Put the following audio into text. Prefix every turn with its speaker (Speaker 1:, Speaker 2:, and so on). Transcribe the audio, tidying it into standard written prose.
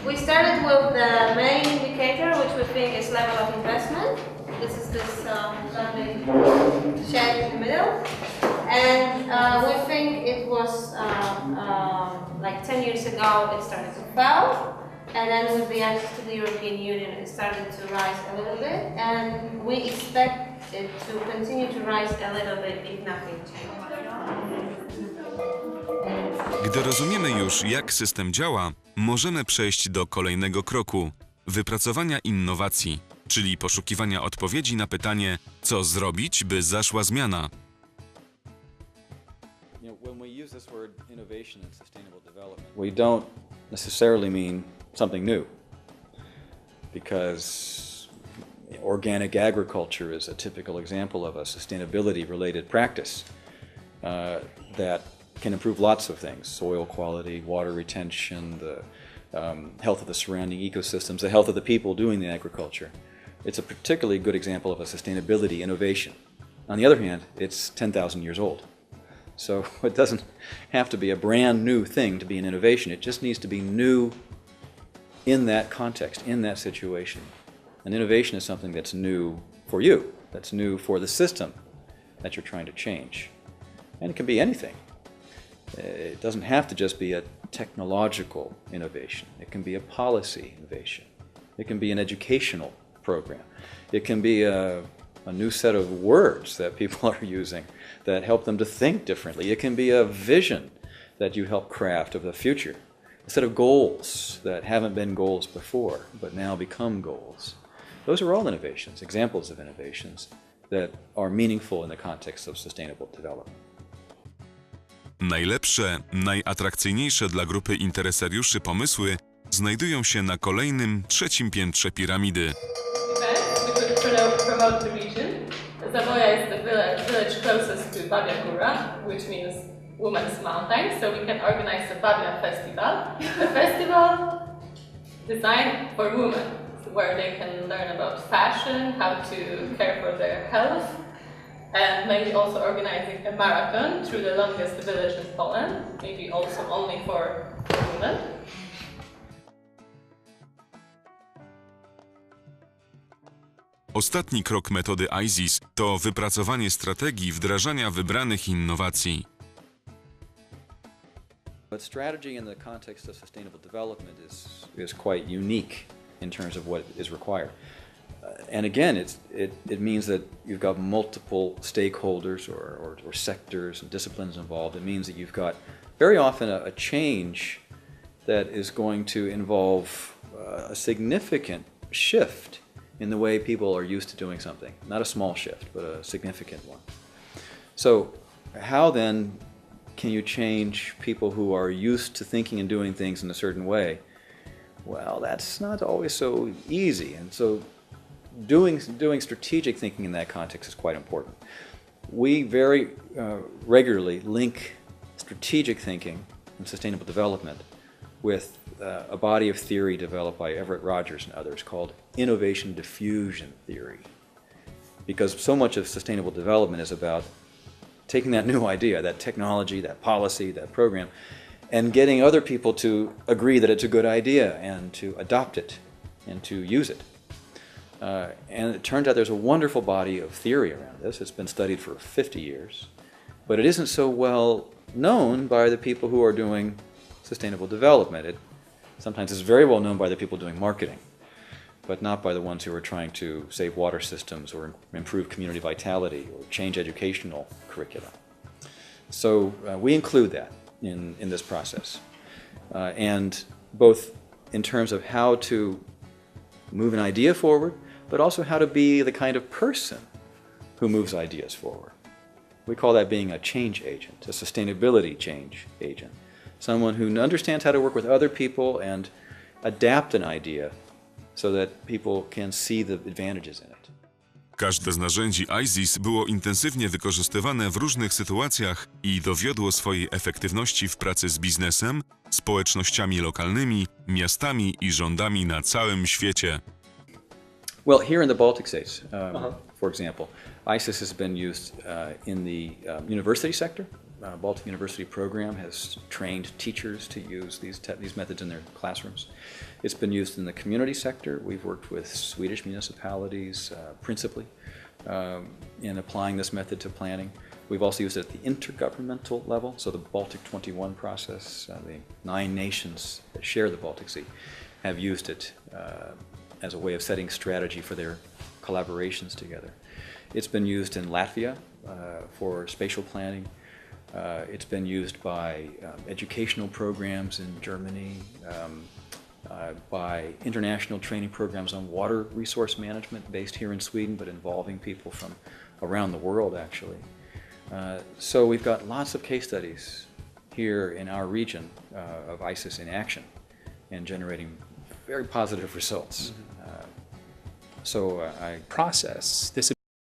Speaker 1: We started with the main indicator, which we think is level of investment. This is this lovely shed in the middle. And we think it was like 10 years ago it started to fall. And then with the access to the European Union it started to rise a little bit. And we expect it to continue to rise a little bit if nothing changes.
Speaker 2: Gdy rozumiemy już, jak system działa, możemy przejść do kolejnego kroku – wypracowania innowacji, czyli poszukiwania odpowiedzi na pytanie, co zrobić, by zaszła zmiana.
Speaker 3: When we use this word innovation and sustainable development, we don't necessarily mean something new, because organic agriculture is a typical example of a sustainability-related practice that can improve lots of things: soil quality, water retention, the health of the surrounding ecosystems, the health of the people doing the agriculture. It's a particularly good example of a sustainability innovation. On the other hand, it's 10,000 years old. So it doesn't have to be a brand new thing to be an innovation. It just needs to be new in that context, in that situation. An innovation is something that's new for you, that's new for the system that you're trying to change. And it can be anything. It doesn't have to just be a technological innovation. It can be a policy innovation. It can be an educational program. It can be a new set of words that people are using that help them to think differently. It can be a vision that you help craft of the future. A set of goals that haven't been goals before, but now become goals. Those are all innovations, examples of innovations that are meaningful in the context of sustainable development.
Speaker 2: Najlepsze, najatrakcyjniejsze dla grupy interesariuszy pomysły znajdują się na kolejnym, trzecim piętrze piramidy.
Speaker 4: Promote the region. Zawoja is the village closest to Babia Góra, which means Women's Mountain, so we can organize a Babia festival. A festival designed for women, where they can learn about fashion, how to care for their health, and maybe also organizing a marathon through the longest village in Poland, maybe also only for women.
Speaker 2: Ostatni krok metody ISIS to wypracowanie strategii wdrażania wybranych innowacji.
Speaker 3: But strategy in the context of sustainable development is quite unique in terms of what is required. And again, it means that you've got multiple stakeholders or sectors and disciplines involved. It means that you've got very often a change that is going to involve a significant shift in the way people are used to doing something. Not a small shift, but a significant one. So how then can you change people who are used to thinking and doing things in a certain way? Well, that's not always so easy. And so doing strategic thinking in that context is quite important. We very regularly link strategic thinking and sustainable development with a body of theory developed by Everett Rogers and others called innovation diffusion theory. Because so much of sustainable development is about taking that new idea, that technology, that policy, that program, and getting other people to agree that it's a good idea and to adopt it and to use it. And it turns out there's a wonderful body of theory around this. It's been studied for 50 years, but it isn't so well known by the people who are doing sustainable development. It sometimes is very well known by the people doing marketing, but not by the ones who are trying to save water systems or improve community vitality or change educational curricula. So we include that in this process. And both in terms of how to move an idea forward, but also how to be the kind of person who moves ideas forward. We call that being a change agent, a sustainability change agent. Someone who understands how to work with other people and adapt an idea so that people can see the advantages in it.
Speaker 2: Każde z narzędzi ISIS było intensywnie wykorzystywane w różnych sytuacjach i dowiodło swojej efektywności w pracy z biznesem, społecznościami lokalnymi, miastami i rządami na całym świecie.
Speaker 3: Well, here in the Baltic states, for example, ISIS has been used in the university sector, Baltic University program has trained teachers to use these methods in their classrooms. It's been used in the community sector. We've worked with Swedish municipalities principally in applying this method to planning. We've also used it at the intergovernmental level, so the Baltic 21 process, the 9 nations that share the Baltic Sea have used it as a way of setting strategy for their collaborations together. It's been used in Latvia for spatial planning. It's been used by educational programs in Germany, by international training programs on water resource management based here in Sweden, but involving people from around the world actually. So we've got lots of case studies here in our region of ISIS in action and generating very positive results. So I
Speaker 5: process this